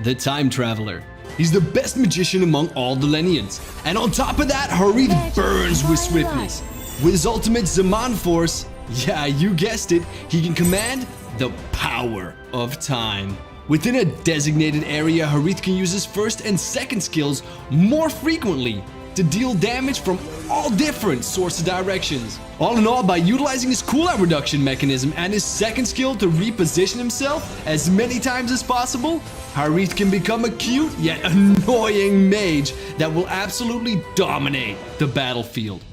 the Time Traveler. He's the best magician among all the Lenians. And on top of that, Harith burns with swiftness. With his ultimate Zaman Force, yeah, you guessed it, he can command the power of time. Within a designated area, Harith can use his first and second skills more frequently to deal damage from all different sorts of directions. All in all, by utilizing his cooldown reduction mechanism and his second skill to reposition himself as many times as possible, Harith can become a cute yet annoying mage that will absolutely dominate the battlefield.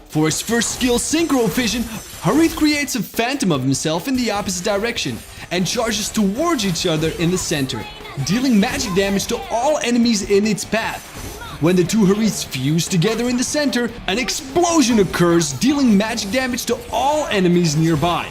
For his first skill, Synchro Fission, Harith creates a phantom of himself in the opposite direction and charges towards each other in the center, dealing magic damage to all enemies in its path. When the two Hariths fuse together in the center, an explosion occurs, dealing magic damage to all enemies nearby.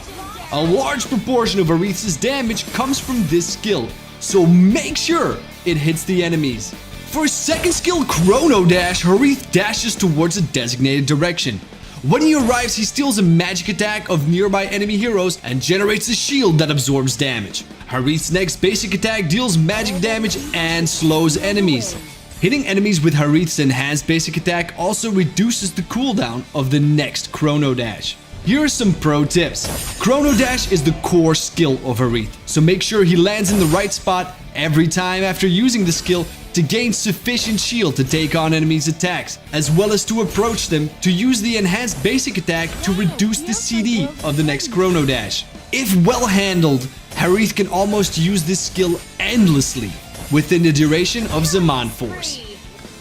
A large proportion of Harith's damage comes from this skill, so make sure it hits the enemies. For his second skill, Chrono Dash, Harith dashes towards a designated direction. When he arrives, he steals a magic attack of nearby enemy heroes and generates a shield that absorbs damage. Harith's next basic attack deals magic damage and slows enemies. Hitting enemies with Harith's enhanced basic attack also reduces the cooldown of the next Chrono Dash. Here are some pro tips. Chrono Dash is the core skill of Harith, so make sure he lands in the right spot every time after using the skill to gain sufficient shield to take on enemies' attacks, as well as to approach them to use the enhanced basic attack to reduce the CD of the next Chrono Dash. If well handled, Harith can almost use this skill endlessly within the duration of Zaman Force.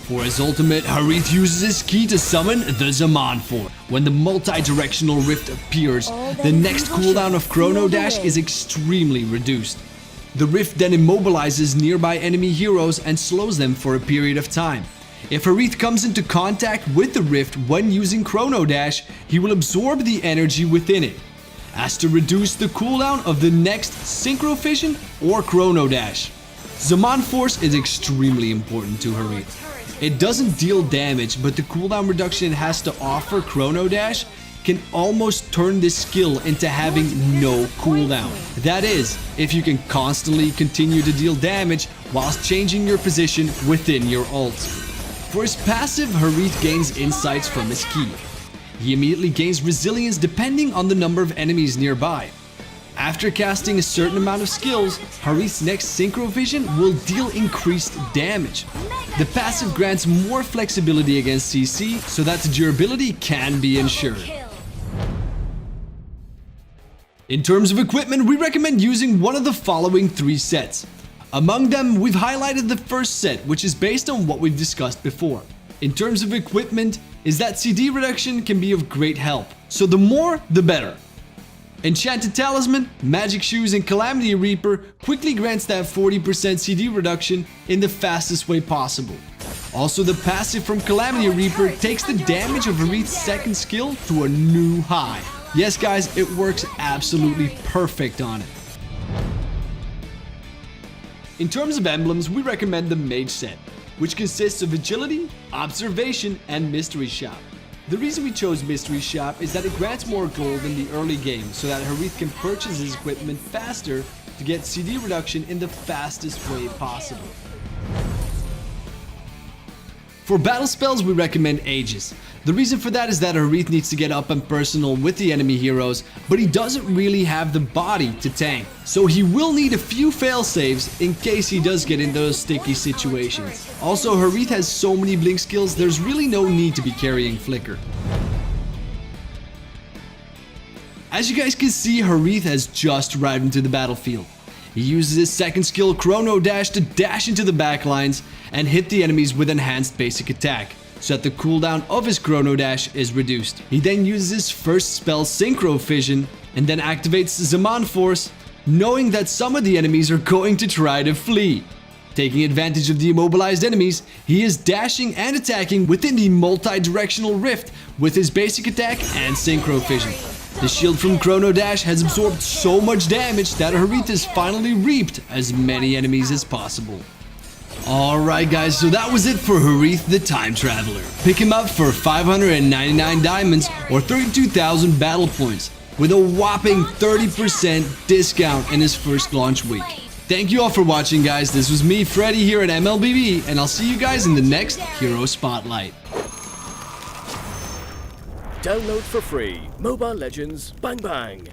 For his ultimate, Harith uses his key to summon the Zaman Force. When the multi-directional rift appears, the next cooldown of Chrono Dash is extremely reduced. The rift then immobilizes nearby enemy heroes and slows them for a period of time. If Harith comes into contact with the rift when using Chrono Dash, he will absorb the energy within it, as to reduce the cooldown of the next Synchro Fission or Chrono Dash. Zaman Force is extremely important to Harith. It doesn't deal damage, but the cooldown reduction it has to offer Chrono Dash can almost turn this skill into having no cooldown. That is, if you can constantly continue to deal damage whilst changing your position within your ult. For his passive, Harith gains insights from his key. He immediately gains resilience depending on the number of enemies nearby. After casting a certain amount of skills, Harith's next Synchro Vision will deal increased damage. The passive grants more flexibility against CC so that the durability can be ensured. In terms of equipment, we recommend using one of the following 3 sets. Among them, we've highlighted the first set, which is based on what we've discussed before. In terms of equipment, is that CD reduction can be of great help, so the more, the better. Enchanted Talisman, Magic Shoes, and Calamity Reaper quickly grants that 40% CD reduction in the fastest way possible. Also, the passive from Calamity Reaper takes the damage of Harith's second skill to a new high. Yes guys, it works absolutely perfect on it. In terms of emblems, we recommend the Mage set, which consists of Agility, Observation, and Mystery Shop. The reason we chose Mystery Shop is that it grants more gold in the early game so that Harith can purchase his equipment faster to get CD reduction in the fastest way possible. For battle spells, we recommend Aegis. The reason for that is that Harith needs to get up and personal with the enemy heroes, but he doesn't really have the body to tank. So he will need a few fail-saves in case he does get in those sticky situations. Also, Harith has so many blink skills, there's really no need to be carrying Flicker. As you guys can see, Harith has just arrived into the battlefield. He uses his second skill, Chrono Dash, to dash into the backlines and hit the enemies with enhanced basic attack, so that the cooldown of his Chrono Dash is reduced. He then uses his first spell, Synchro Fission, and then activates Zaman Force, knowing that some of the enemies are going to try to flee. Taking advantage of the immobilized enemies, he is dashing and attacking within the multi-directional rift with his basic attack and Synchro Fission. The shield from Chrono Dash has absorbed so much damage that Harith has finally reaped as many enemies as possible. Alright guys, so that was it for Harith the Time Traveler. Pick him up for 599 diamonds or 32,000 battle points with a whopping 30% discount in his first launch week. Thank you all for watching, guys. This was me, Freddy, here at MLBB, and I'll see you guys in the next Hero Spotlight. Download for free Mobile Legends Bang Bang.